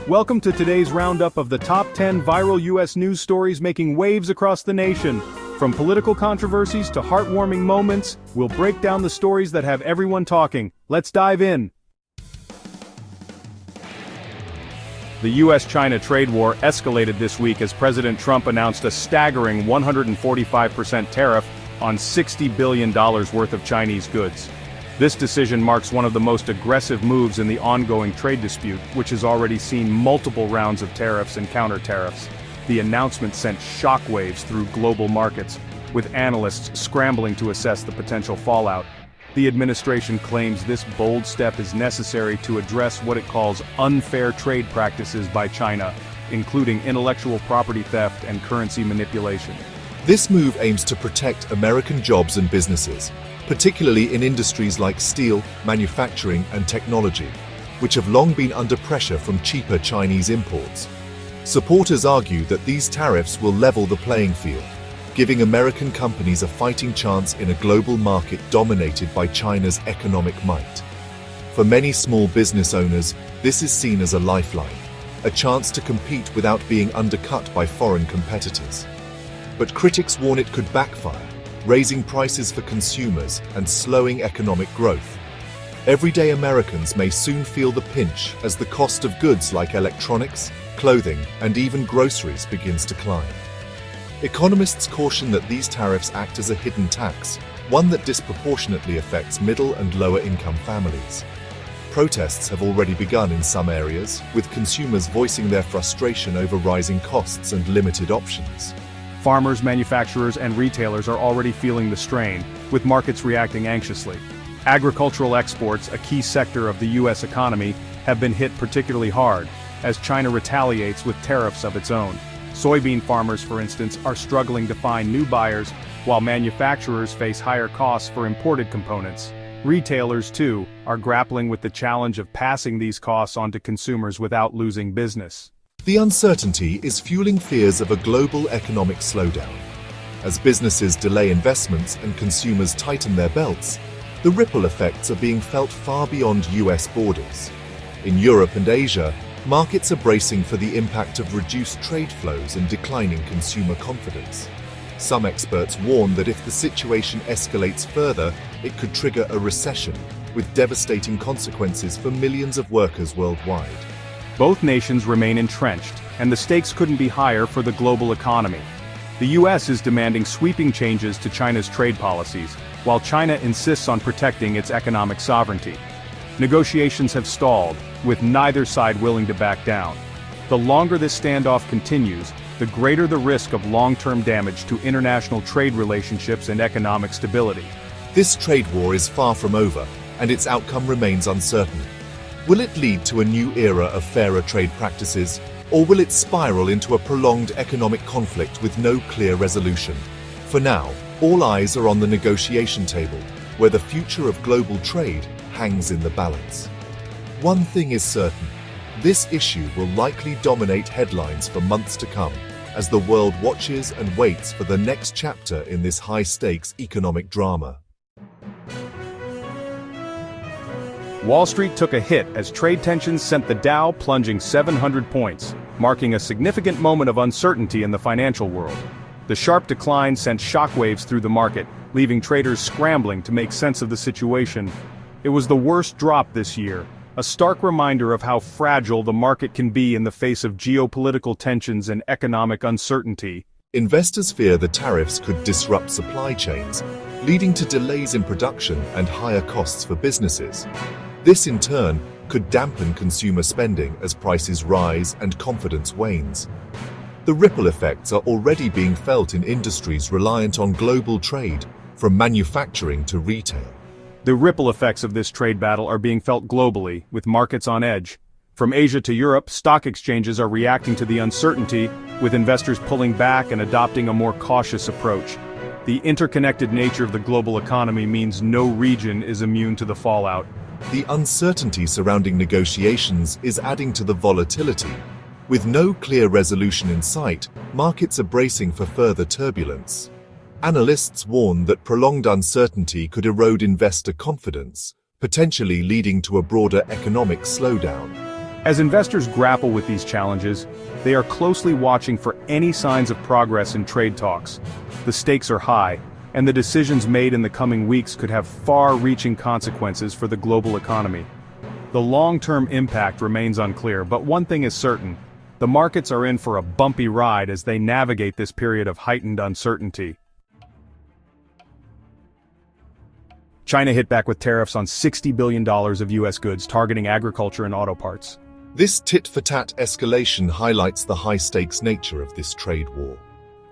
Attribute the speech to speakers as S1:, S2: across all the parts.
S1: Welcome to today's roundup of the top 10 viral U.S. news stories making waves across the nation. From political controversies to heartwarming moments, we'll break down the stories that have everyone talking. Let's dive in. The U.S.-China trade war escalated this week as President Trump announced a staggering 145% tariff on $60 billion worth of Chinese goods. This decision marks one of the most aggressive moves in the ongoing trade dispute, which has already seen multiple rounds of tariffs and counter-tariffs. The announcement sent shockwaves through global markets, with analysts scrambling to assess the potential fallout. The administration claims this bold step is necessary to address what it calls unfair trade practices by China, including intellectual property theft and currency manipulation.
S2: This move aims to protect American jobs and businesses, particularly in industries like steel, manufacturing, and technology, which have long been under pressure from cheaper Chinese imports. Supporters argue that these tariffs will level the playing field, giving American companies a fighting chance in a global market dominated by China's economic might. For many small business owners, this is seen as a lifeline, a chance to compete without being undercut by foreign competitors. But critics warn it could backfire, raising prices for consumers and slowing economic growth. Everyday Americans may soon feel the pinch as the cost of goods like electronics, clothing, and even groceries begins to climb. Economists caution that these tariffs act as a hidden tax, one that disproportionately affects middle and lower-income families. Protests have already begun in some areas, with consumers voicing their frustration over rising costs and limited options.
S1: Farmers, manufacturers, and retailers are already feeling the strain, with markets reacting anxiously. Agricultural exports, a key sector of the U.S. economy, have been hit particularly hard, as China retaliates with tariffs of its own. Soybean farmers, for instance, are struggling to find new buyers, while manufacturers face higher costs for imported components. Retailers, too, are grappling with the challenge of passing these costs on to consumers without losing business.
S2: The uncertainty is fueling fears of a global economic slowdown. As businesses delay investments and consumers tighten their belts, the ripple effects are being felt far beyond US borders. In Europe and Asia, markets are bracing for the impact of reduced trade flows and declining consumer confidence. Some experts warn that if the situation escalates further, it could trigger a recession, with devastating consequences for millions of workers worldwide.
S1: Both nations remain entrenched, and the stakes couldn't be higher for the global economy. The U.S. is demanding sweeping changes to China's trade policies, while China insists on protecting its economic sovereignty. Negotiations have stalled, with neither side willing to back down. The longer this standoff continues, the greater the risk of long-term damage to international trade relationships and economic stability.
S2: This trade war is far from over, and its outcome remains uncertain. Will it lead to a new era of fairer trade practices, or will it spiral into a prolonged economic conflict with no clear resolution? For now, all eyes are on the negotiation table, where the future of global trade hangs in the balance. One thing is certain, this issue will likely dominate headlines for months to come, as the world watches and waits for the next chapter in this high-stakes economic drama.
S1: Wall Street took a hit as trade tensions sent the Dow plunging 700 points, marking a significant moment of uncertainty in the financial world. The sharp decline sent shockwaves through the market, leaving traders scrambling to make sense of the situation. It was the worst drop this year, a stark reminder of how fragile the market can be in the face of geopolitical tensions and economic uncertainty.
S2: Investors fear the tariffs could disrupt supply chains, leading to delays in production and higher costs for businesses. This, in turn, could dampen consumer spending as prices rise and confidence wanes. The ripple effects are already being felt in industries reliant on global trade, from manufacturing to retail.
S1: The ripple effects of this trade battle are being felt globally, with markets on edge. From Asia to Europe, stock exchanges are reacting to the uncertainty, with investors pulling back and adopting a more cautious approach. The interconnected nature of the global economy means no region is immune to the fallout.
S2: The uncertainty surrounding negotiations is adding to the volatility. With no clear resolution in sight, markets are bracing for further turbulence. Analysts warn that prolonged uncertainty could erode investor confidence, potentially leading to a broader economic slowdown.
S1: As investors grapple with these challenges, they are closely watching for any signs of progress in trade talks. The stakes are high, and the decisions made in the coming weeks could have far-reaching consequences for the global economy. The long-term impact remains unclear, but one thing is certain: the markets are in for a bumpy ride as they navigate this period of heightened uncertainty. China hit back with tariffs on $60 billion of U.S. goods targeting agriculture and auto parts.
S2: This tit-for-tat escalation highlights the high-stakes nature of this trade war.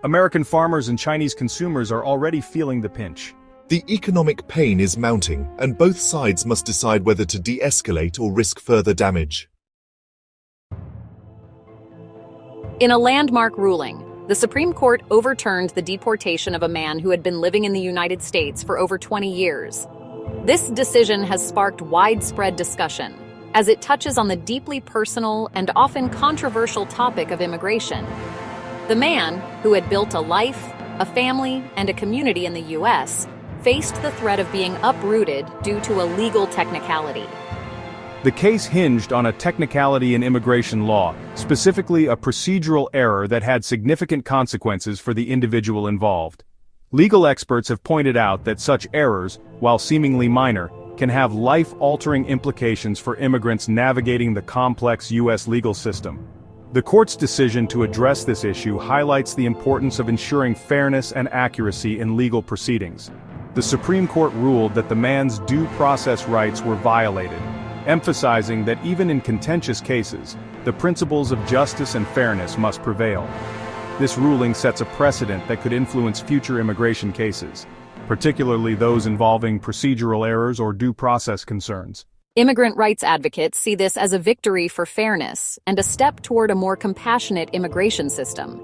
S1: American farmers and Chinese consumers are already feeling the pinch.
S2: The economic pain is mounting, and both sides must decide whether to de-escalate or risk further damage.
S3: In a landmark ruling, the Supreme Court overturned the deportation of a man who had been living in the United States for over 20 years. This decision has sparked widespread discussion, as it touches on the deeply personal and often controversial topic of immigration. The man, who had built a life, a family, and a community in the U.S., faced the threat of being uprooted due to a legal technicality.
S1: The case hinged on a technicality in immigration law, specifically a procedural error that had significant consequences for the individual involved. Legal experts have pointed out that such errors, while seemingly minor, can have life-altering implications for immigrants navigating the complex U.S. legal system. The court's decision to address this issue highlights the importance of ensuring fairness and accuracy in legal proceedings. The Supreme Court ruled that the man's due process rights were violated, emphasizing that even in contentious cases, the principles of justice and fairness must prevail. This ruling sets a precedent that could influence future immigration cases, particularly those involving procedural errors or due process concerns.
S3: Immigrant rights advocates see this as a victory for fairness and a step toward a more compassionate immigration system.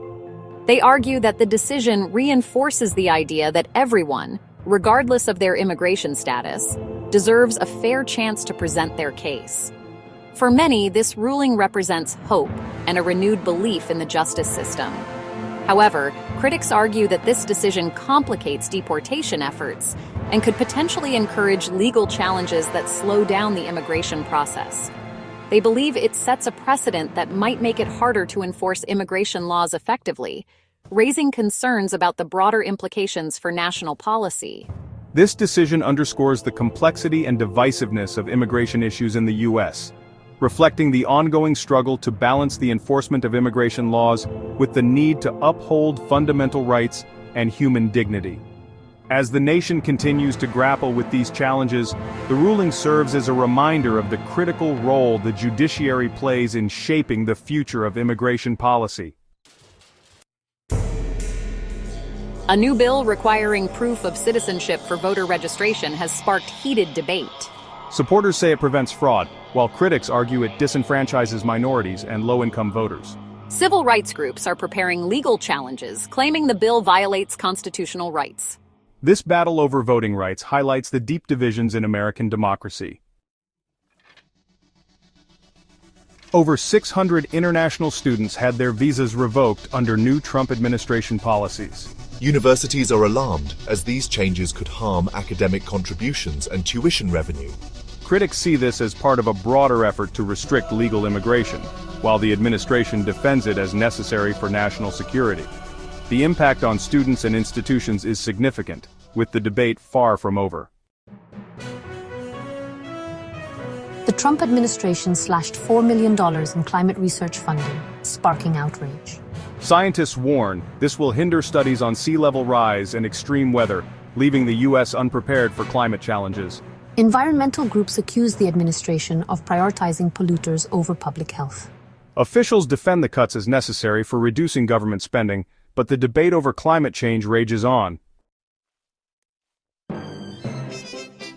S3: They argue that the decision reinforces the idea that everyone, regardless of their immigration status, deserves a fair chance to present their case. For many, this ruling represents hope and a renewed belief in the justice system. However, critics argue that this decision complicates deportation efforts and could potentially encourage legal challenges that slow down the immigration process. They believe it sets a precedent that might make it harder to enforce immigration laws effectively, raising concerns about the broader implications for national policy.
S1: This decision underscores the complexity and divisiveness of immigration issues in the U.S., reflecting the ongoing struggle to balance the enforcement of immigration laws with the need to uphold fundamental rights and human dignity. As the nation continues to grapple with these challenges, the ruling serves as a reminder of the critical role the judiciary plays in shaping the future of immigration policy.
S3: A new bill requiring proof of citizenship for voter registration has sparked heated debate.
S1: Supporters say it prevents fraud, while critics argue it disenfranchises minorities and low-income voters.
S3: Civil rights groups are preparing legal challenges, claiming the bill violates constitutional rights.
S1: This battle over voting rights highlights the deep divisions in American democracy. Over 600 international students had their visas revoked under new Trump administration policies.
S2: Universities are alarmed, as these changes could harm academic contributions and tuition revenue.
S1: Critics see this as part of a broader effort to restrict legal immigration, while the administration defends it as necessary for national security. The impact on students and institutions is significant, with the debate far from over.
S4: The Trump administration slashed $4 million in climate research funding, sparking outrage.
S1: Scientists warn this will hinder studies on sea level rise and extreme weather, leaving the U.S. unprepared for climate challenges.
S4: Environmental groups accuse the administration of prioritizing polluters over public health.
S1: Officials defend the cuts as necessary for reducing government spending, but the debate over climate change rages on.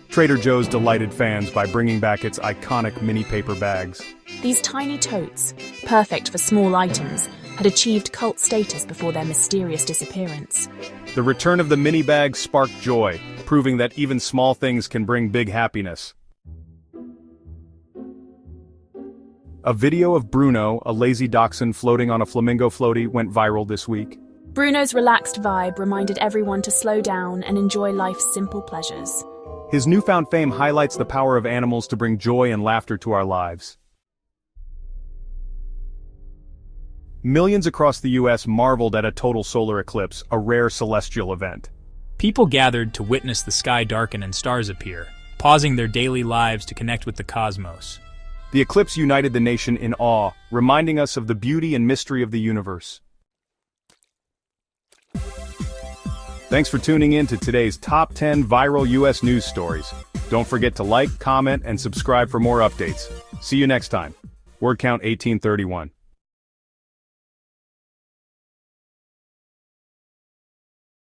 S1: Trader Joe's delighted fans by bringing back its iconic mini paper bags.
S5: These tiny totes, perfect for small items, had achieved cult status before their mysterious disappearance.
S1: The return of the mini bags sparked joy, proving that even small things can bring big happiness. A video of Bruno, a lazy dachshund floating on a flamingo floaty, went viral this week.
S5: Bruno's relaxed vibe reminded everyone to slow down and enjoy life's simple pleasures.
S1: His newfound fame highlights the power of animals to bring joy and laughter to our lives. Millions across the US marveled at a total solar eclipse, a rare celestial event.
S6: People gathered to witness the sky darken and stars appear, pausing their daily lives to connect with the cosmos.
S1: The eclipse united the nation in awe, reminding us of the beauty and mystery of the universe. Thanks for tuning in to today's Top 10 Viral US News Stories. Don't forget to like, comment, and subscribe for more updates. See you next time. Word count 1831.